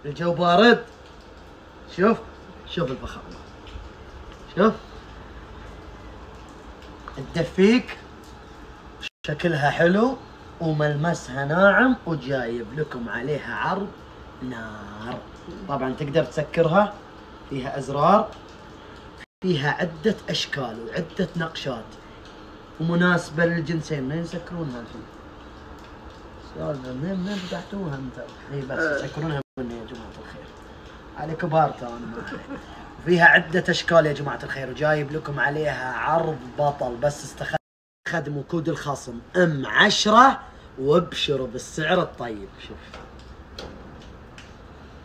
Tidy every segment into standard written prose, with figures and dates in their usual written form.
الجو بارد. شوف شوف الفخامة، شوف تدفيك، شكلها حلو وملمسها ناعم، وجايب لكم عليها عرض نار. طبعا تقدر تسكرها، فيها ازرار، فيها عدة اشكال وعدة نقشات، ومناسبة للجنسين. منين يسكرونها الحين؟ منين فتحتوها انت؟ اي بس يسكرونها مني يا جماعة الخير، على كبار انا. فيها عدة اشكال يا جماعة الخير، وجايب لكم عليها عرض بطل. بس استخدموا كود الخصم M10 وابشروا بالسعر الطيب. شوف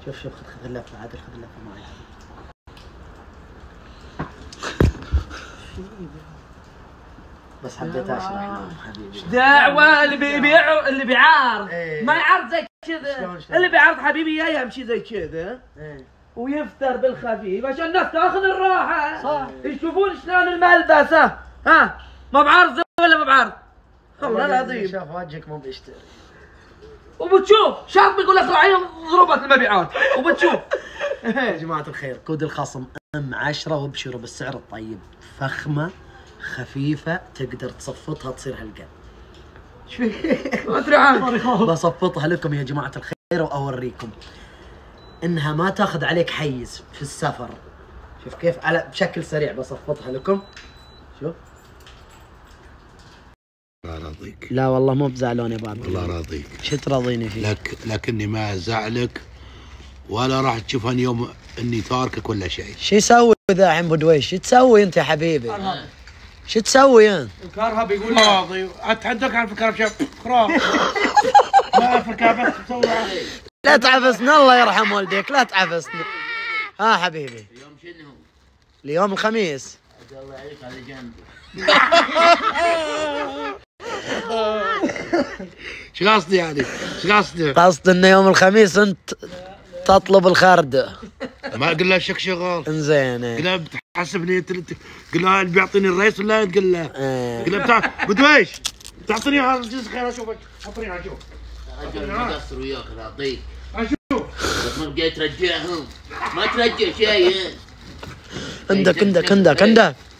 شوف شوف، خذ اللفة عادل، خذ اللفة معي. بس حبيت اشرح لهم حبيبي. ايش دعوة اللي بيعارض ما يعرض زي كذا. اللي بيعرض حبيبي يمشي زي كذا ويفتر بالخفيف عشان الناس تاخذ الراحة. صح. يشوفون شلون الملبس. ها ما بعرض ولا ما بعرض؟ والله العظيم شاف وجهك مو بيشتري. وبتشوف شاط بيقول لك راعي ضربت المبيعات وبتشوف. يا جماعة الخير كود الخصم M10 وابشروا بالسعر الطيب. فخمة خفيفة تقدر تصفطها تصير هالقد. ايش فيك؟ ما ادري عنك. بصفطها لكم يا جماعة الخير واوريكم انها ما تاخذ عليك حيز في السفر. شوف كيف على بشكل سريع بصفطها لكم. شوف. الله راضيك. لا والله مو بزعلون يا ابو عبد الله. الله راضيك. شو تراضيني فيه؟ لكني ما ازعلك ولا راح تشوفني يوم اني تاركك ولا شيء. شو يسوي ذا عم بدويش؟ شو تسوي انت يا حبيبي؟ شو تسوي انت؟ الكرهب يقول راضي. اتحداك عن فكره شاب خراب. ما افكر بس تسوي. لا تعفسنا الله يرحم والديك، لا تعفسنا. ها حبيبي. اليوم شنو؟ اليوم الخميس. الله عليك على جنب. شو قصدي يعني؟ شو قصدي؟ قصد انه يوم الخميس انت تطلب الخردة. ما قل له شك شغال. انزين. قل له بتحسبني قل له اللي بيعطيني الرئيس ولا تقول له؟ قل له بدويش تعطيني هذا الجزء خير اشوفك. اعطيني اشوف. رجل مقصر وياك راضيك. اشوف. بس ما بقيت ترجعهم. ما ترجع شيء. عندك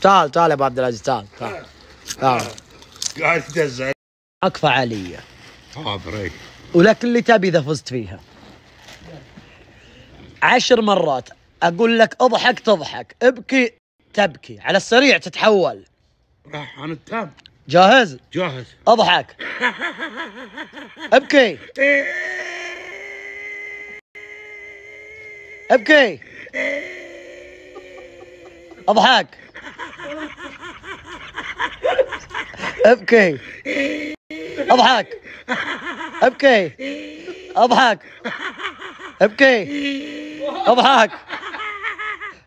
تعال يا ابو عبد العزيز، تعال. قاعد تدزع. معك فعالية. حاضر. ولك اللي تبي اذا فزت فيها 10 مرات اقول لك اضحك تضحك، ابكي تبكي، على السريع تتحول. راح عن التام. جاهز؟ جاهز. اضحك. ابكي. ابكي. اضحك. ابكي. اضحك. ابكي. اضحك. ابكي. اضحك.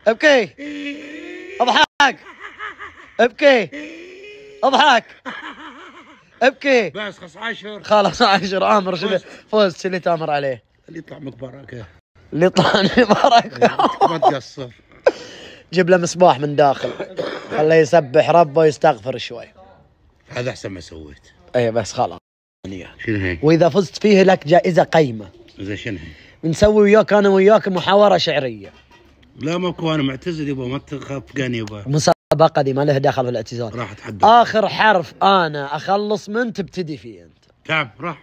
ابكي. اضحك. ابكي. اضحك. ابكي. بس خلاص 10. خلاص 10. امر شو فزت؟ شو اللي تامر عليه؟ اللي يطلع مباركه. اللي طلعني بركه. ما تقصر. جيب له مصباح من داخل، خليه يسبح ربه ويستغفر شوي. هذا احسن ما سويت. اي بس خلاص. شنو هي؟ واذا فزت فيه لك جائزه قيمه. زين شنو هي؟ بنسوي وياك انا وياك محاوره شعريه. لا ماكو، انا معتزل يبا، ما تخفقني يبا. المسابقه دي ما له دخل في الاعتزال. راح اتحدى. اخر حرف انا اخلص من تبتدي فيه انت. تعب راح.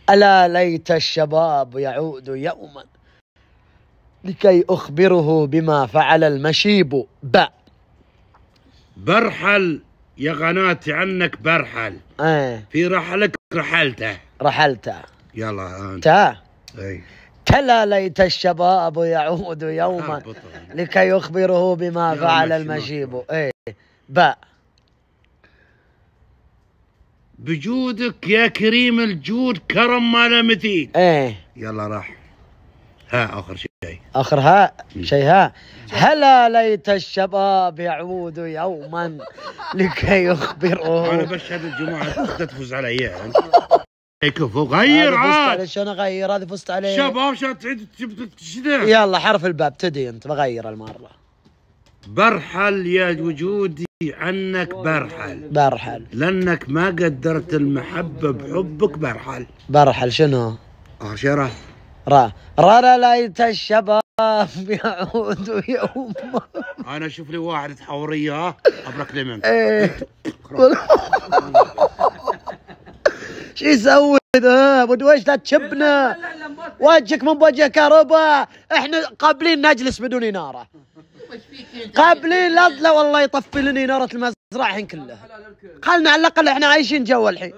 الا ليت الشباب يعود يوما لكي اخبره بما فعل المشيب. برحل يا قناتي عنك برحل. في رحلك رحلته. يلا انت. اي. كلا ليت الشباب يعود يوما لكي يخبره بما فعل المشيب. بجودك يا كريم الجود كرم ما له مثيل. يلا راح. ها اخر شيء. اخر هاء شيء ها. هلا ليت الشباب يعود يوما لكي يخبره. انا بشهد الجماعه تفوز علي يعني. كفو غير عاد. شلون اغير؟ هذه فزت عليه. شباب شلون تعيد شذا. يلا حرف الباء ابتدي انت. بغير المره. برحل يا وجودي عنك برحل لانك ما قدرت المحبه بحبك برحل. شنو؟ عشرة. را ليت الشباب يعود يوم. انا اشوف لي واحد تحوريه ابرك لمن. شو يسوي ذا ابو دويش؟ لا تشبنا وجهك من بوجه كهرباء. احنا قابلين نجلس بدون اناره، قابلين لا والله يطفي لنا اناره المزرعه الحين كلها. خلنا على الاقل احنا عايشين جو الحين.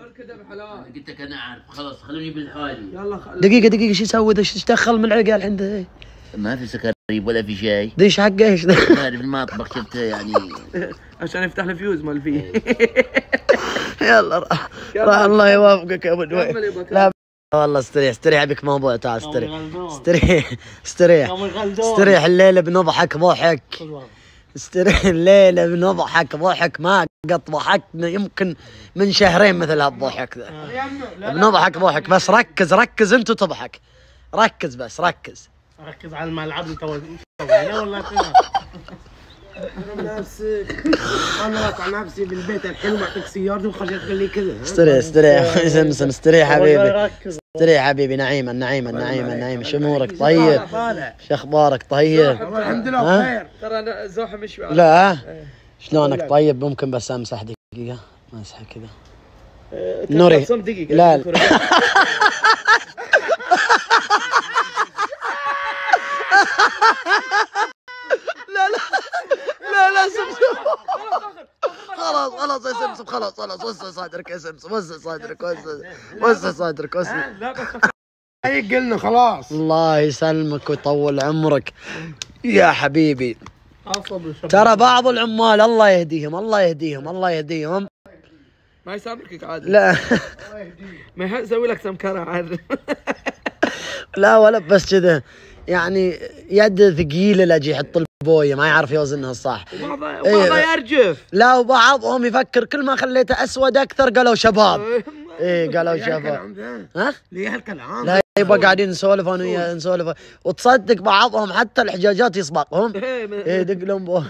قلت لك انا عارف خلاص خلوني بالحالي. يلا دقيقه شو يسوي ذا؟ ايش دخل من العقال الحين ذا؟ ما في سكريب ولا في شاي. ديش حقه ايش ذا؟ ما اعرف المطبخ شفته يعني عشان يفتح الفيوز مال فيه. يلا راح الله يوافقك يا ابو دويش. لا والله استريح بك موضوع. تعال استريح الليله بنضحك ضحك. استريح الليله بنضحك ضحك ما قد ضحكنا يمكن من شهرين مثل هالضحك ذا. بنضحك ضحك بس ركز انت وتضحك. ركز بس ركز على الملعب انت ولا نفسك. انا اقطع نفسي بالبيت الحلو بعطيك سيارتي وخرجت تقول لي كذا. استريح اخوي سمسم. استريح حبيبي. استريح حبيبي. نعيما شو امورك؟ طيب شو اخبارك؟ طيب الحمد لله بخير. ترى انا زوحه مش لا شلونك؟ طيب ممكن بس امسح دقيقه. امسح كذا نوري. لا لا سمسم. خلاص يا سمسم خلاص وسع صدرك يا سمسم. وسع صدرك. لا بس هيك قلنا خلاص. الله يسلمك ويطول عمرك يا حبيبي. ترى بعض العمال الله يهديهم ما يسامحك عاد. لا ما يسوي لك سمكره عاد. لا ولا بس كذا يعني يد ثقيله لاجي يحط البويه ما يعرف يوزنها صح. وبعضها يرجف. لا وبعضهم يفكر كل ما خليته اسود اكثر قالوا شباب. قالوا شباب. ها؟ ليه هالكلام؟ لا يبقى قاعدين نسولف انا وياه نسولف وتصدق بعضهم حتى الحجاجات يسبقهم. دق لهم بويه.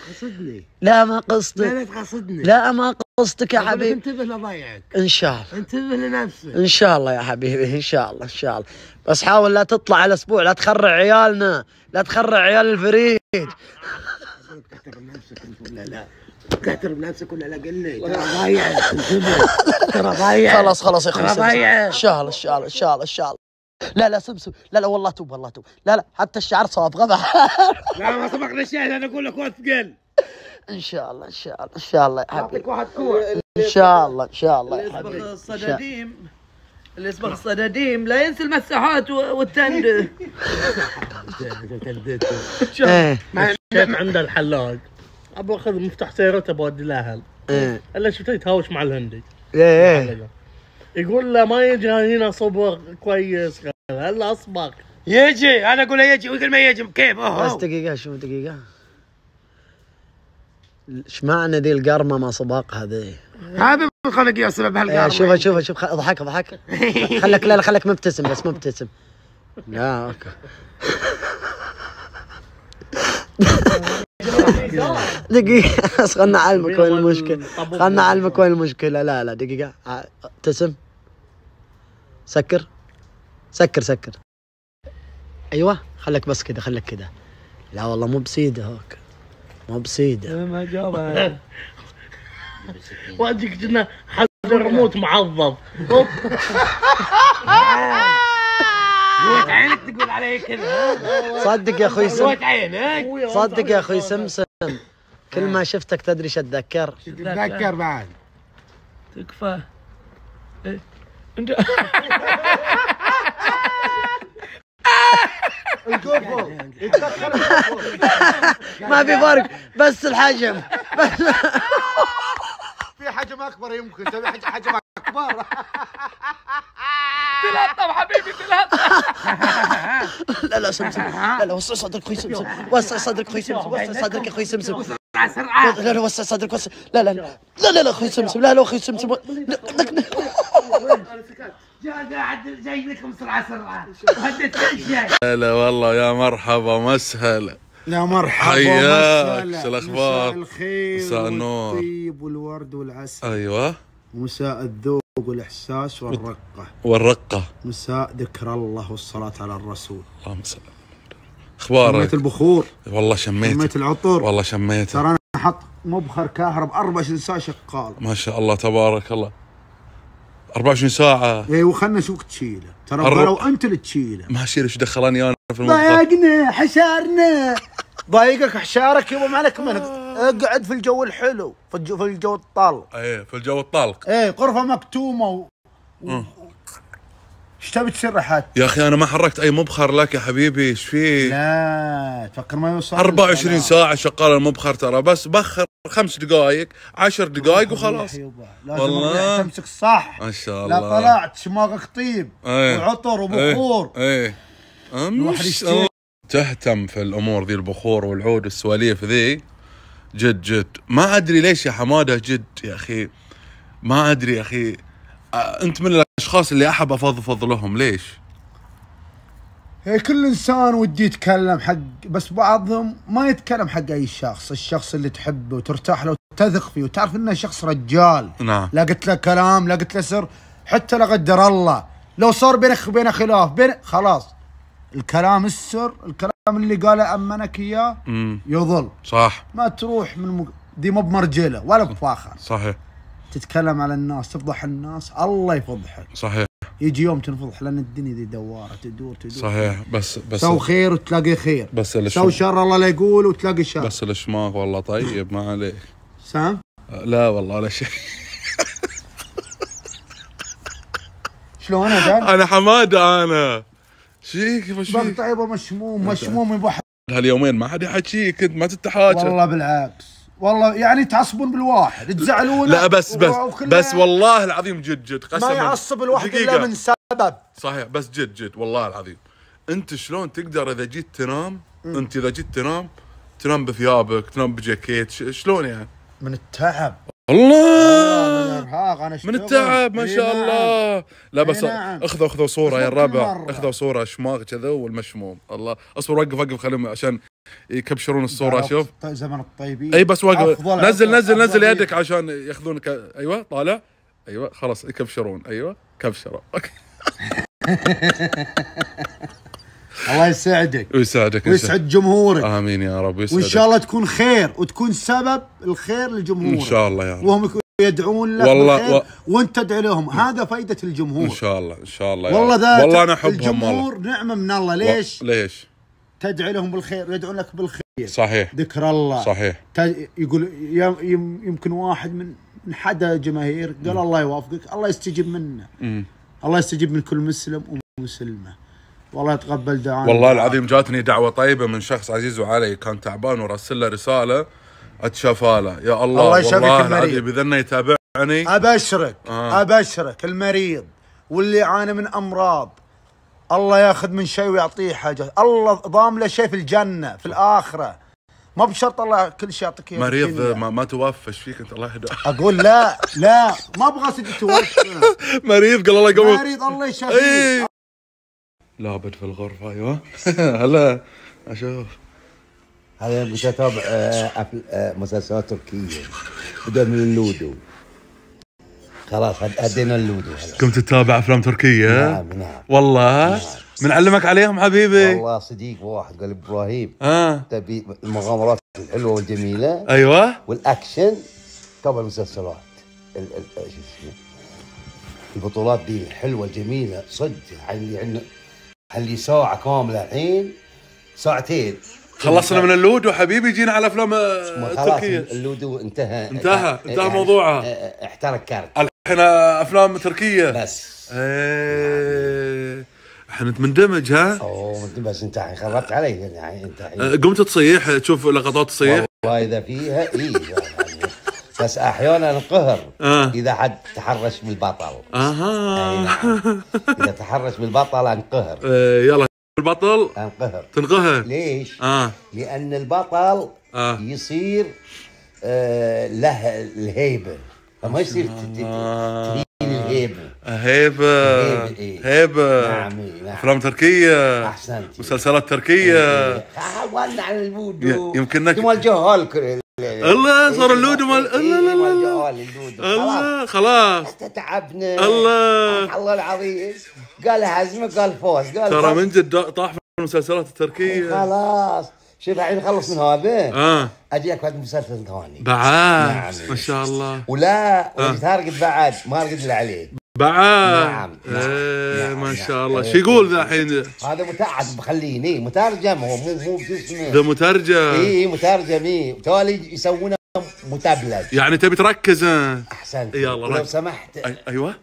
قصدني. لا ما قصدك. لا تقصدني. لا ما قصدك يا حبيبي. انتبه لضيعك. ان شاء الله. انتبه لنفسك. ان شاء الله يا حبيبي ان شاء الله. بس حاول لا تطلع على اسبوع. لا تخرع عيالنا. لا تخرع عيال الفريج. تحترم نفسك انت ولا لا؟ تحترم نفسك ولا لا؟ قلني ترى ضايع. انتبه ترى ضايع. خلاص يا اخوي. ترى ضايع. ان شاء الله. لا سمسم. لا والله توب. لا حتى الشعر صاب غبا. لا ما سبقنا الشيء. انا اقول لك وثقل. ان شاء الله يا حبيبي. اعطيك واحد كوع. ان شاء الله يا حبيبي. اللي يصبغ الصداديم لا ينسى المساحات والتند. ما عند الحلاق ابغى اخذ مفتاح سيارته بودي لاهل. الا شفته يتهاوش مع الهندي. يقول له ما يجي هنا صبغ كويس. هلا اصبغ يجي. انا اقول له يجي ويقول ما يجي كيف. بس دقيقه شو دقيقه. ايش معنى ذي القرمه ما صباقها ذي؟ هذا خلق يا سبب هالقرمه. شوف اضحك. خلك مبتسم بس مبتسم. لا اوكي. دقيقة بس خلنا نعلمك وين المشكلة. لا دقيقة. ابتسم. سكر. ايوه خلك بس كذا. لا والله مو بسيدة هوك. ما جابها. واديك جنا حضرموت معضب. قوت عينك تقول علي كذا. صدق يا اخوي سمسم. قوت عينك. صدق يا اخوي سمسم. كل ما شفتك تدري شو اتذكر. تتذكر بعد. تكفى. انت ما في فرق بس الحجم. في حجم اكبر يمكن تبي حجم اكبر. تلطم حبيبي تلطم. لا سمسم. لا وسع صدرك اخوي سمسم. وسع صدرك يا اخوي سمسم. لا وسع صدرك لا اخوي سمسم. لا اخوي سمسم. جاي لكم سرعه وهديت الاشياء. هلا والله يا مرحبا مسهلا. لا مرحبا. حياك. شو الاخبار؟ مساء الخير مساء النور والطيب والورد والعسل. ايوه. ومساء الذوق. والإحساس والرقة. مساء ذكر الله والصلاة على الرسول. اللهم صل. اخبارك؟ شميت البخور؟ والله شميت العطر؟ والله شميت. ترى انا حط مبخر كهرب 24 ساعة شغال. ما شاء الله تبارك الله. 24 ساعة. اي وخلنا نشوفك تشيله، ترى قالوا انت اللي تشيله. ما اشيل، ايش دخلاني انا في المبخر؟ ضايقنا حشارنا. ضايقك حشارك يبا ما عليك منك، اقعد في الجو الحلو، في الجو الطلق. ايه في الجو الطلق. ايه غرفة مكتومة ايش تبي تصير رحت؟ يا اخي انا ما حركت اي مبخر لك يا حبيبي، ايش فيه؟ لا تفكر ما يوصل 24 ساعة شغال المبخر، ترى بس بخر 5 دقائق 10 دقائق وخلاص. والله تمسك صح ما شاء الله. لا طلعت شماغك طيب. ايه. وعطر وبخور. ايه تهتم في الامور ذي، البخور والعود والسواليف ذي جد. ما ادري ليش يا حماده جد يا اخي، ما ادري يا اخي. انت من الاشخاص اللي احب افضفض لهم، ليش؟ هي كل انسان ودي يتكلم حق، بس بعضهم ما يتكلم حق اي شخص، الشخص اللي تحبه وترتاح له وتثق فيه وتعرف انه شخص رجال. نعم. لا قلت له كلام، لا قلت له سر، حتى لا قدر الله لو صار بينك وبينه خلاف خلاص الكلام السر، الكلام اللي قاله امنك اياه يظل. صح. ما تروح دي مو بمرجله ولا بفاخر. صحيح. تتكلم على الناس، تفضح الناس، الله يفضحك. صحيح. يجي يوم تنفضح، لان الدنيا دي دواره تدور. صحيح. بس سو خير وتلاقي خير، بس سو شر الله لا يقول وتلاقي شر. بس الشماغ والله طيب، ما عليك. سام؟ لا والله ولا شيء. شلون انا؟ انا حماده انا. كيف ايش فيك؟ طيبه مشموم يبا. هاليومين ما حد يحكيك، انت ما تتحاجى. والله بالعكس، والله يعني تعصبون بالواحد، تزعلون. لا بس والله العظيم جد قسما ما يعصب الواحد الا من سبب. صحيح. بس جد والله العظيم، انت شلون تقدر اذا جيت تنام، انت اذا جيت تنام بثيابك، تنام بجاكيت، شلون يعني؟ من التعب. الله من الارهاق. انا من التعب ما شاء الله. لا بس نعم. اخذوا صوره يا الربع، اخذوا صوره شماغ كذا والمشموم. الله اصبر، وقف خليهم عشان يكبشرون الصوره. شوف زمن الطيبين. اي بس وقف، نزل يدك عشان ياخذونك. ايوه طالع، ايوه خلاص يكبشرون. ايوه كبشروا. الله يسعدك ويسعدك ويسعد جمهورك. امين يا رب. وان شاء الله تكون خير وتكون سبب الخير لجمهورك ان شاء الله يا رب. وهم يدعون لك بالخير وانت تدعي لهم. هذا فائده الجمهور. ان شاء الله ان شاء الله. والله انا احبهم. الجمهور نعمه من الله. ليش؟ تدعي لهم بالخير ويدعون لك بالخير. صحيح. ذكر الله. صحيح. يقول يمكن واحد من حدا جماهير قال الله يوافقك، الله يستجيب منه. الله يستجيب من كل مسلم ومسلمه. والله يتقبل دعاء. والله العظيم جاتني دعوه طيبه من شخص عزيز علي، كان تعبان ورسل له رساله اتشفى له. يا الله والله العظيم بذنه يتابعني. ابشرك المريض واللي يعاني من امراض الله ياخذ من شيء ويعطيه حاجه. الله ضام له شيء في الجنه في الاخره، ما بشرط الله كل شيء يعطيك. مريض ما توفى، ايش فيك انت؟ الله يهداك. اقول لا ما ابغى توفى. مريض قال الله يقوم. مريض الله يشفيه. لابد في الغرفة. ايوه. هلا اشوف هذا متابع مسلسلات تركية بدأ من اللودو. خلاص هدينا اللودو. كنت تتابع افلام تركية؟ نعم. والله نعم. من علمك عليهم حبيبي؟ والله صديق واحد قال ابراهيم تبي المغامرات الحلوة والجميلة. ايوه. والاكشن تابع المسلسلات شو اسمه البطولات دي الحلوة الجميلة صدق. اللي ساعة كاملة الحين ساعتين خلصنا من اللودو حبيبي، جينا على افلام تركية. اللودو انتهى موضوعه. احترق كارت. الحين افلام تركية بس. احنا مندمج. مندمج. بس انت الحين خربت علي يعني. انت قمت تصيح تشوف لقطات تصيح والله اذا فيها بس احيانا انقهر اذا حد تحرش بالبطل. اذا تحرش بالبطل انقهر. يلا البطل تنقهر. ليش؟ لان البطل يصير له الهيبه، فما يصير تهين الهيبه. نعم. افلام تركيه. احسنت. مسلسلات تركيه. ولع على اللودو. يمكنك مال جهال. الله صار اللودو مال. لا طوالي الدود. الله خلاص تعبنا الله العظيم. قال هزمه قال فوز قال ترى من جد طاح في المسلسلات التركيه. خلاص شوف الحين خلص من هذا اجيك بعد مسلسل ثاني بعد. نعم ما شاء الله. ولا تارقد بعد ما ارقد له عليه بعد. نعم ما شاء الله. شو يقول ذا الحين؟ هذا متعب بخليني مترجم هو مو بجسمه. ذا مترجم. اي مترجم تالي يسوونه متبلج. يعني تبي تركز احسنت. يلا لو سمحت. ايوه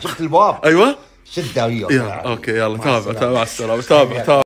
شفت الباب. ايوه شده وياك. يلا اوكي يلا تابع السلامه تابع